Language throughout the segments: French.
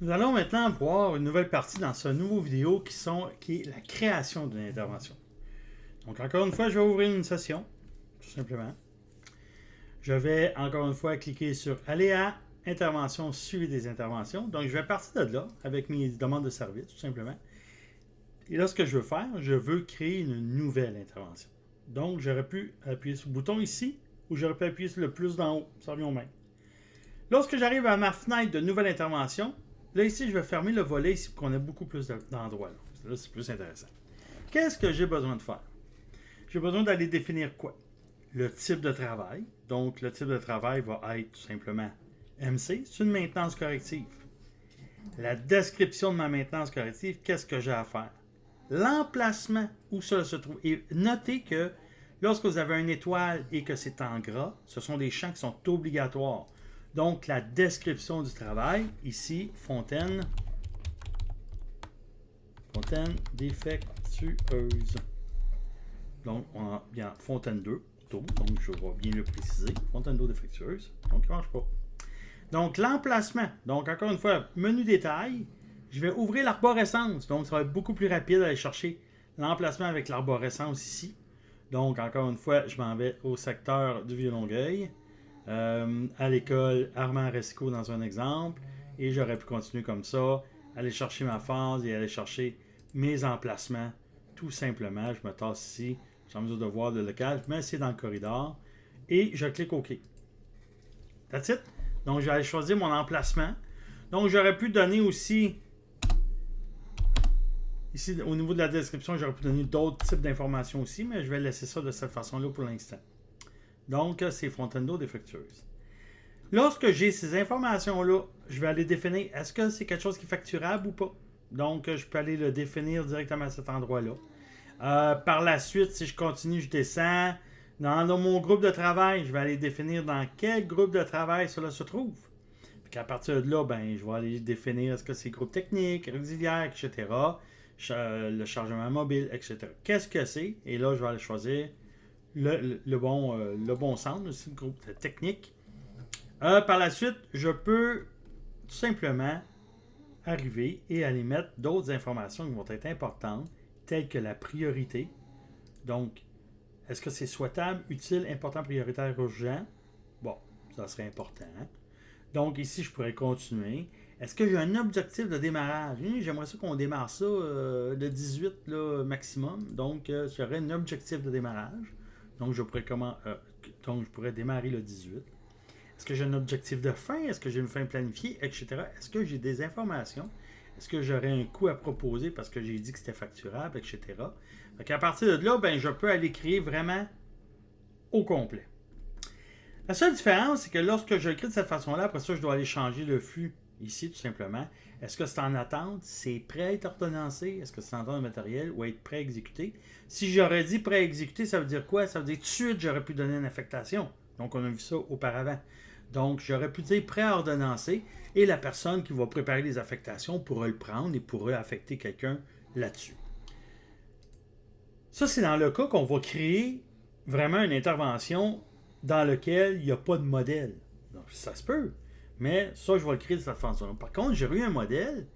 Nous allons maintenant voir une nouvelle partie dans ce nouveau vidéo qui est la création d'une intervention. Donc encore une fois, je vais ouvrir une session, tout simplement. Je vais encore une fois cliquer sur Aller à Intervention, suivi des interventions. Donc je vais partir de là avec mes demandes de service, tout simplement. Et là, ce que je veux faire, je veux créer une nouvelle intervention. Donc j'aurais pu appuyer sur le bouton ici ou j'aurais pu appuyer sur le plus d'en haut, ça revient au même. Lorsque j'arrive à ma fenêtre de nouvelle intervention, là ici, je vais fermer le volet ici pour qu'on ait beaucoup plus d'endroits. Là, c'est plus intéressant. Qu'est-ce que j'ai besoin de faire? J'ai besoin d'aller définir quoi? Le type de travail. Donc, le type de travail va être tout simplement MC. C'est une maintenance corrective. La description de ma maintenance corrective, qu'est-ce que j'ai à faire? L'emplacement où cela se trouve. Et notez que lorsque vous avez une étoile et que c'est en gras, ce sont des champs qui sont obligatoires. Donc, la description du travail, ici, fontaine défectueuse. Donc, on a bien fontaine 2, donc je vais bien le préciser. Fontaine d'eau défectueuse, donc il ne marche pas. Donc, l'emplacement. Donc, encore une fois, menu détail. Je vais ouvrir l'arborescence. Donc, ça va être beaucoup plus rapide d'aller chercher l'emplacement avec l'arborescence ici. Donc, encore une fois, je m'en vais au secteur du Vieux-Longueuil. À l'école Armand Resco dans un exemple. Et j'aurais pu continuer comme ça. Aller chercher ma phase et aller chercher mes emplacements. Tout simplement, je me tasse ici. Je suis en mesure de voir le local. Je mets ici dans le corridor. Et je clique OK. That's it. Donc, je vais aller choisir mon emplacement. Donc, j'aurais pu donner aussi, ici, au niveau de la description, j'aurais pu donner d'autres types d'informations aussi, mais je vais laisser ça de cette façon-là pour l'instant. Donc, c'est fontaine d'eau défectueuse. Lorsque j'ai ces informations-là, je vais aller définir, est-ce que c'est quelque chose qui est facturable ou pas? Donc, je peux aller le définir directement à cet endroit-là. Par la suite, si je continue, je descends. Dans mon groupe de travail, je vais aller définir dans quel groupe de travail cela se trouve. Puis à partir de là, ben, je vais aller définir est-ce que c'est groupe technique, auxiliaire, etc. Le chargement mobile, etc. Qu'est-ce que c'est? Et là, je vais aller choisir le bon centre, aussi le groupe technique. Par la suite, je peux tout simplement arriver et aller mettre d'autres informations qui vont être importantes, telles que la priorité. Donc, est-ce que c'est souhaitable, utile, important, prioritaire, urgent? Bon, ça serait important. Donc, ici, je pourrais continuer. Est-ce que j'ai un objectif de démarrage? J'aimerais ça qu'on démarre ça le 18 là, maximum. Donc, j'aurais un objectif de démarrage. Donc, je pourrais démarrer le 18. Est-ce que j'ai un objectif de fin? Est-ce que j'ai une fin planifiée, etc.? Est-ce que j'ai des informations? Est-ce que j'aurais un coût à proposer parce que j'ai dit que c'était facturable, etc.? Donc, à partir de là, ben, je peux aller créer vraiment au complet. La seule différence, c'est que lorsque je crée de cette façon-là, après ça, je dois aller changer le flux ici, tout simplement. Est-ce que c'est en attente? C'est prêt à être ordonnancé? Est-ce que c'est en attente de matériel ou être prêt à exécuter? Si j'aurais dit prêt à exécuter, ça veut dire quoi? Ça veut dire tout de suite, j'aurais pu donner une affectation. Donc, on a vu ça auparavant. Donc, j'aurais pu dire prêt à ordonnancer et la personne qui va préparer les affectations pourra le prendre et pourra affecter quelqu'un là-dessus. Ça, c'est dans le cas qu'on va créer vraiment une intervention dans laquelle il n'y a pas de modèle. Donc, ça se peut, mais ça, je vais le créer de cette façon-là. Par contre, j'aurais eu un modèle,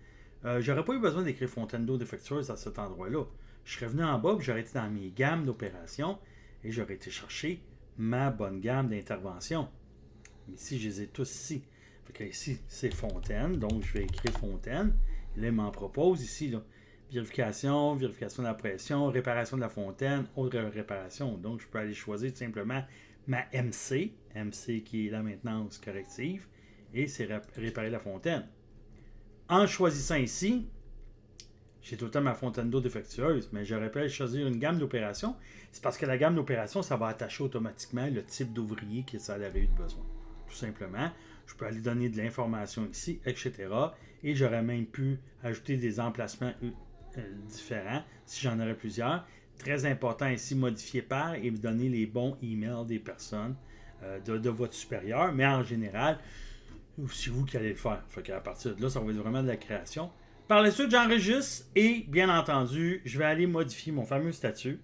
j'aurais pas eu besoin d'écrire fontaine d'eau défectueuse à cet endroit-là. Je serais venu en bas, puis j'aurais été dans mes gammes d'opérations et j'aurais été chercher ma bonne gamme d'intervention. Ici, je les ai tous ici. Fait que ici, c'est fontaine, donc je vais écrire fontaine. Et là, il m'en propose ici, là, vérification de la pression, réparation de la fontaine, autre réparation. Donc, je peux aller choisir tout simplement ma MC qui est la maintenance corrective, et c'est réparer la fontaine. En choisissant ici, j'ai tout le temps ma fontaine d'eau défectueuse, mais j'aurais pu choisir une gamme d'opérations. C'est parce que la gamme d'opérations, ça va attacher automatiquement le type d'ouvrier que ça avait eu de besoin. Tout simplement, je peux aller donner de l'information ici, etc. Et j'aurais même pu ajouter des emplacements différents si j'en aurais plusieurs. Très important ici, modifier par et me donner les bons emails des personnes de votre supérieur. Mais en général, c'est vous qui allez le faire. Fait qu'à partir de là, ça va être vraiment de la création. Par la suite, j'enregistre et, bien entendu, je vais aller modifier mon fameux statut.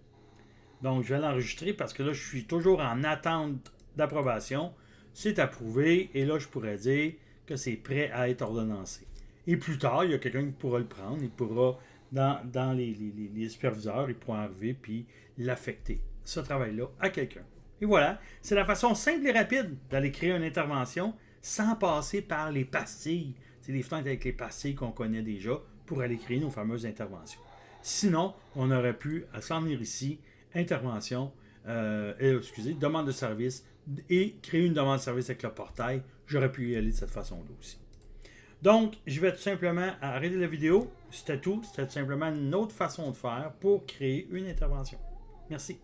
Donc, je vais l'enregistrer parce que là, je suis toujours en attente d'approbation. C'est approuvé et là, je pourrais dire que c'est prêt à être ordonnancé. Et plus tard, il y a quelqu'un qui pourra le prendre. Il pourra, dans les superviseurs, il pourra arriver puis l'affecter, ce travail-là, à quelqu'un. Et voilà, c'est la façon simple et rapide d'aller créer une intervention sans passer par les pastilles. C'est les fenêtres avec les pastilles qu'on connaît déjà pour aller créer nos fameuses interventions. Sinon, on aurait pu s'en venir ici, intervention, demande de service et créer une demande de service avec le portail. J'aurais pu y aller de cette façon-là aussi. Donc, je vais tout simplement arrêter la vidéo. C'était tout. C'était tout simplement une autre façon de faire pour créer une intervention. Merci.